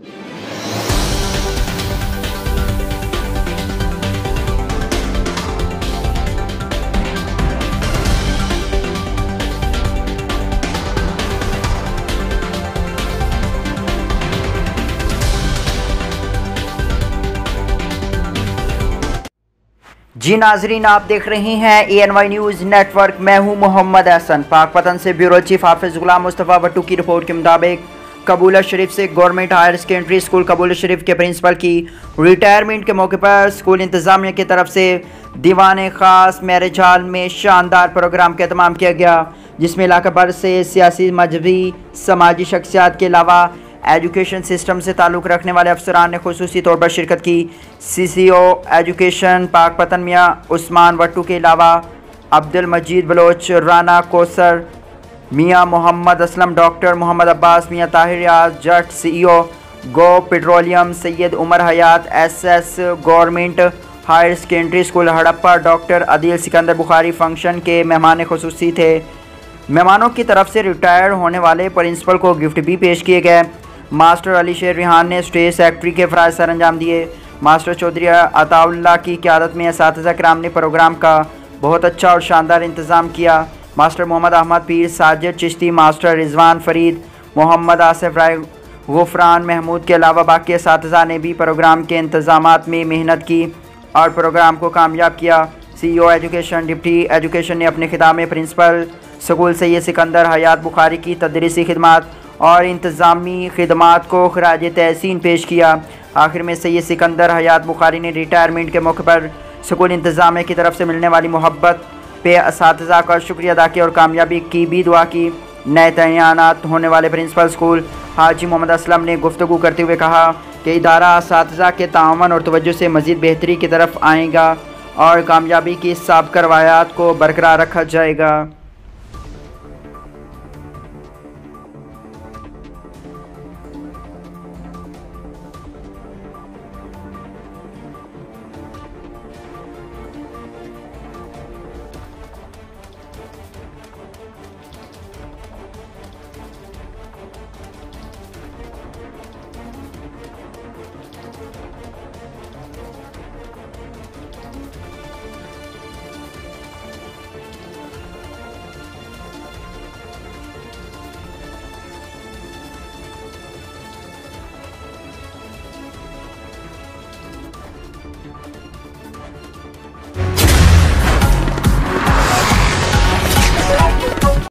जी नाजरीन, आप देख रहे हैं ANY न्यूज़ नेटवर्क। मैं हूं मोहम्मद हसन। पाकपतन से ब्यूरो चीफ हाफिज गुलाम मुस्तफ़ा भट्टू की रिपोर्ट के मुताबिक कबूला शरीफ से गवर्नमेंट हायर सेकेंडरी स्कूल कबूला शरीफ के प्रिंसिपल की रिटायरमेंट के मौके पर स्कूल इंतज़ामिया की तरफ से दीवान ख़ास मैरिज हॉल में शानदार प्रोग्राम का एहतमाम किया गया, जिसमें इलाका भर से सियासी, मजहबी, समाजी शख्सियात के अलावा एजुकेशन सिस्टम से ताल्लुक़ रखने वाले अफसरान ने खुसूसी तौर पर शिरकत की। CCO एजुकेशन पाकपतन मियाँ उस्मान वट्टू के अलावा Abdul Majeed Baloch, Rana Kausar Mian Mohammad Aslam, doctor Mohammad Abbas Mian Tahir Riaz Jatt, CEO Go Petroleum Syed Umar Hayat, SS government higher secondary school Harappa doctor Adeel Sikandar Bukhari function के मेहमान खुसूसी थे। मेहमानों की तरफ से रिटायर होने वाले प्रिंसिपल को गिफ्ट भी पेश किए गए। मास्टर अली शेर रिहान ने स्टेज सेक्रेटरी के फ़राइज़ सर अंजाम दिए। मास्टर चौधरी अताउल्लाह की क़यादत में असातिज़ा किराम ने प्रोग्राम का बहुत अच्छा और शानदार इंतज़ाम किया। मास्टर मोहम्मद अहमद पीर, साजिद चिश्ती, मास्टर रिजवान फरीद, मोहम्मद आसिफ राय, गुफरान महमूद के अलावा बाकी असातिज़ा ने भी प्रोग्राम के इंतज़ामात में मेहनत की और प्रोग्राम को कामयाब किया। CEO एजुकेशन डिप्टी एजुकेशन ने अपने खिताब में प्रिंसिपल स्कूल सैयद सिकंदर हयात बुखारी की तदरीसी खिदमात और इंतज़ामी खिदमात को खराज तहसीन पेश किया। आखिर में सैयद सिकंदर हयात बुखारी ने रिटायरमेंट के मौके पर स्कूल इंतज़ामिया की तरफ से मिलने वाली मोहब्बत पे असातिज़ा का शुक्रिया अदा किया और कामयाबी की भी दुआ की। नए तैनात होने वाले प्रिंसिपल स्कूल हाजी मोहम्मद असलम ने गुफ्तगू करते हुए कहा कि इदारा असातिज़ा के ताअवुन और तवज्जो से मज़ीद बेहतरी की तरफ आएगा और कामयाबी की साबिक़ रवायात को बरकरार रखा जाएगा।